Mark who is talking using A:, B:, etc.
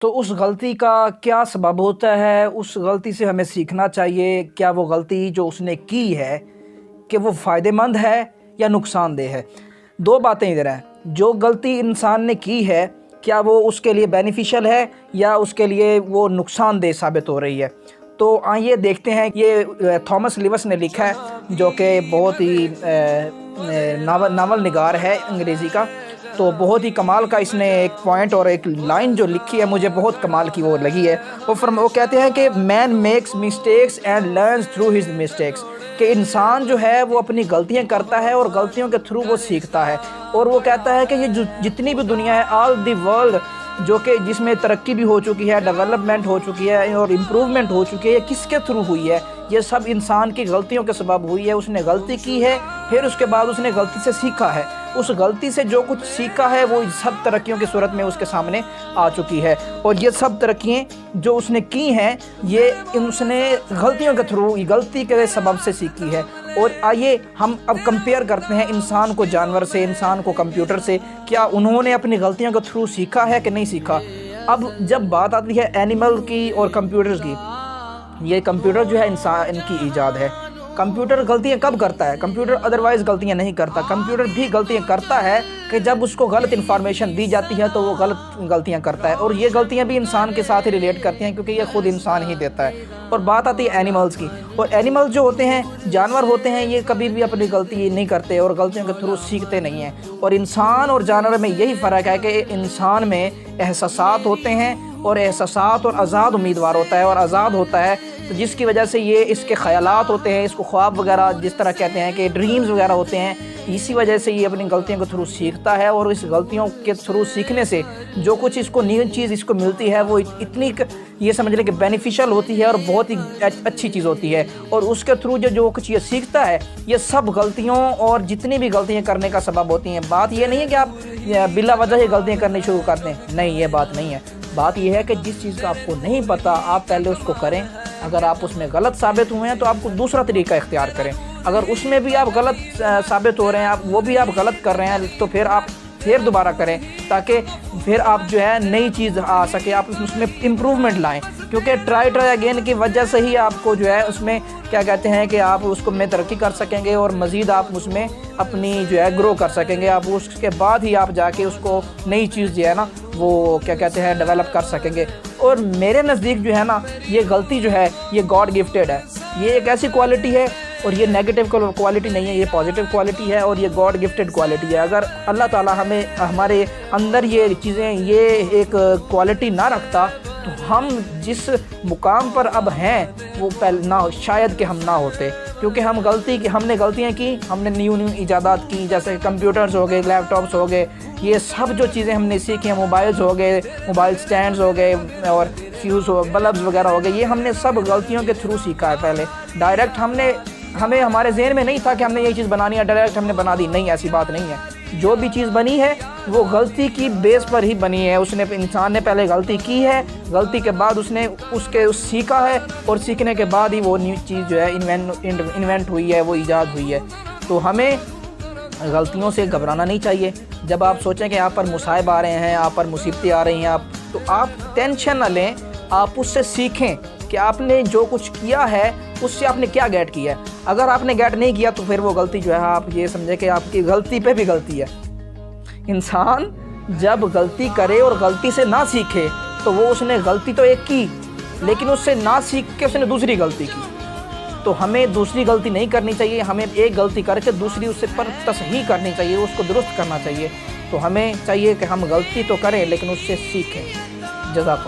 A: تو اس غلطی کا کیا سبب ہوتا ہے؟ اس غلطی سے ہمیں سیکھنا چاہیے۔ کیا وہ غلطی جو اس نے کی ہے کہ وہ فائدہ مند ہے یا نقصان دہ ہے؟ دو باتیں ادھر ہیں۔ جو غلطی انسان نے کی ہے کیا وہ اس کے لیے بینیفیشل ہے یا اس کے لیے وہ نقصان دہ ثابت ہو رہی ہے؟ تو آئیے دیکھتے ہیں۔ یہ تھامس لیوس نے لکھا ہے جو کہ بہت ہی ناول نگار ہے انگریزی کا۔ تو بہت ہی کمال کا اس نے ایک پوائنٹ اور ایک لائن جو لکھی ہے مجھے بہت کمال کی وہ لگی ہے۔ وہ کہتے ہیں کہ man makes mistakes and learns through his mistakes, کہ انسان جو ہے وہ اپنی غلطیاں کرتا ہے اور غلطیوں کے تھرو وہ سیکھتا ہے۔ اور وہ کہتا ہے کہ یہ جتنی بھی دنیا ہے، آل دی ورلڈ، جو کہ جس میں ترقی بھی ہو چکی ہے، ڈیولپمنٹ ہو چکی ہے اور امپروومنٹ ہو چکی ہے، یہ کس کے تھرو ہوئی ہے؟ یہ سب انسان کی غلطیوں کے سبب ہوئی ہے۔ اس نے غلطی کی ہے، پھر اس کے بعد اس نے غلطی سے سیکھا ہے۔ اس غلطی سے جو کچھ سیکھا ہے وہ سب ترقیوں کی صورت میں اس کے سامنے آ چکی ہے۔ اور یہ سب ترقیاں جو اس نے کی ہیں یہ اس نے غلطیوں کے تھرو، غلطی کے سبب سے سیکھی ہے۔ اور آئیے ہم اب کمپیئر کرتے ہیں انسان کو جانور سے، انسان کو کمپیوٹر سے۔ کیا انہوں نے اپنی غلطیوں کے تھرو سیکھا ہے کہ نہیں سیکھا؟ اب جب بات آتی ہے اینیمل کی اور کمپیوٹرز کی، یہ کمپیوٹر جو ہے انسان کی ایجاد ہے۔ کمپیوٹر غلطیاں کب کرتا ہے؟ کمپیوٹر ادروائز غلطیاں نہیں کرتا۔ کمپیوٹر بھی غلطیاں کرتا ہے کہ جب اس کو غلط انفارمیشن دی جاتی ہے تو وہ غلط غلطیاں کرتا ہے، اور یہ غلطیاں بھی انسان کے ساتھ ہی ریلیٹ کرتی ہیں کیونکہ یہ خود انسان ہی دیتا ہے۔ اور بات آتی ہے اینیملز کی، اور اینیمل جو ہوتے ہیں، جانور ہوتے ہیں، یہ کبھی بھی اپنی غلطی نہیں کرتے اور غلطیوں کے تھرو سیکھتے نہیں ہیں۔ اور انسان اور جانور میں یہی فرق ہے کہ انسان میں احساسات ہوتے ہیں، اور احساسات اور آزاد امیدوار ہوتا ہے اور آزاد ہوتا ہے، تو جس کی وجہ سے یہ اس کے خیالات ہوتے ہیں، اس کو خواب وغیرہ جس طرح کہتے ہیں کہ ڈریمز وغیرہ ہوتے ہیں، اسی وجہ سے یہ اپنی غلطیوں کے تھرو سیکھتا ہے۔ اور اس غلطیوں کے تھرو سیکھنے سے جو کچھ اس کو نیو چیز اس کو ملتی ہے وہ اتنی یہ سمجھ لیں کہ بینیفیشل ہوتی ہے اور بہت ہی اچھی چیز ہوتی ہے۔ اور اس کے تھرو جو کچھ یہ سیکھتا ہے یہ سب غلطیوں اور جتنی بھی غلطیاں کرنے کا سبب ہوتی ہیں۔ بات یہ نہیں ہے کہ آپ بلا وجہ ہی غلطیاں کرنی شروع کر دیں، نہیں، یہ بات نہیں ہے۔ بات یہ ہے کہ جس چیز کا آپ کو نہیں پتہ آپ پہلے اس کو کریں۔ اگر آپ اس میں غلط ثابت ہوئے ہیں تو آپ کو دوسرا طریقہ اختیار کریں۔ اگر اس میں بھی آپ غلط ثابت ہو رہے ہیں، وہ بھی آپ غلط کر رہے ہیں، تو پھر آپ دوبارہ کریں تاکہ پھر آپ جو ہے نئی چیز آ سکے، آپ اس میں امپروومنٹ لائیں۔ کیونکہ ٹرائی اگین کی وجہ سے ہی آپ کو جو ہے اس میں کیا کہتے ہیں کہ آپ اس کو میں ترقی کر سکیں گے اور مزید آپ اس میں اپنی جو ہے گرو کر سکیں گے۔ آپ اس کے بعد ہی آپ جا کے اس کو نئی چیز جو ہے نا وہ کیا کہتے ہیں ڈیولپ کر سکیں گے۔ اور میرے نزدیک جو ہے نا یہ غلطی جو ہے یہ گاڈ گفٹیڈ ہے۔ یہ ایک ایسی کوالٹی ہے، اور یہ نیگیٹو کوالٹی نہیں ہے، یہ پازیٹیو کوالٹی ہے اور یہ گاڈ گفٹیڈ کوالٹی ہے۔ اگر اللہ تعالیٰ ہمارے اندر یہ چیزیں، یہ ایک کوالٹی نہ رکھتا تو ہم جس مقام پر اب ہیں وہ شاید کہ ہم نہ ہوتے، کیونکہ ہم نے غلطیاں کی، ہم نے نیو ایجادات کی، جیسے کمپیوٹرز ہو گئے، لیپ ٹاپس ہو گئے، یہ سب جو چیزیں ہم نے سیکھی ہیں، موبائلز ہو گئے، موبائل سٹینڈز ہو گئے اور فیوز بلبز وغیرہ ہو گئے، یہ ہم نے سب غلطیوں کے تھرو سیکھا ہے۔ پہلے ڈائریکٹ ہمیں ہمارے ذہن میں نہیں تھا کہ ہم نے یہ چیز بنانی ہے، ڈائریکٹ ہم نے بنا دی، نہیں، ایسی بات نہیں ہے۔ جو بھی چیز بنی ہے وہ غلطی کی بیس پر ہی بنی ہے۔ انسان نے پہلے غلطی کی ہے، غلطی کے بعد اس نے سیکھا ہے، اور سیکھنے کے بعد ہی وہ نیو چیز جو ہے انوینٹ ہوئی ہے، وہ ایجاد ہوئی ہے۔ تو ہمیں غلطیوں سے گھبرانا نہیں چاہیے۔ جب آپ سوچیں کہ آپ پر مصائب آ رہے ہیں، آپ پر مصیبتیں آ رہی ہیں، تو آپ ٹینشن نہ لیں، آپ اس سے سیکھیں کہ آپ نے جو کچھ کیا ہے اس سے آپ نے کیا گیٹ کیا ہے۔ اگر آپ نے گیٹ نہیں کیا تو پھر وہ غلطی جو ہے آپ یہ سمجھیں کہ آپ کی غلطی پہ بھی غلطی ہے۔ انسان جب غلطی کرے اور غلطی سے نہ سیکھے تو اس نے غلطی تو ایک کی، لیکن اس سے نہ سیکھ کے اس نے دوسری غلطی کی۔ تو ہمیں دوسری غلطی نہیں کرنی چاہیے، ہمیں ایک غلطی کر کے دوسری اس پر تصحیح کرنی چاہیے، اس کو درست کرنا چاہیے۔ تو ہمیں چاہیے کہ ہم غلطی تو کریں لیکن اس سے سیکھیں۔ جزاک اللہ۔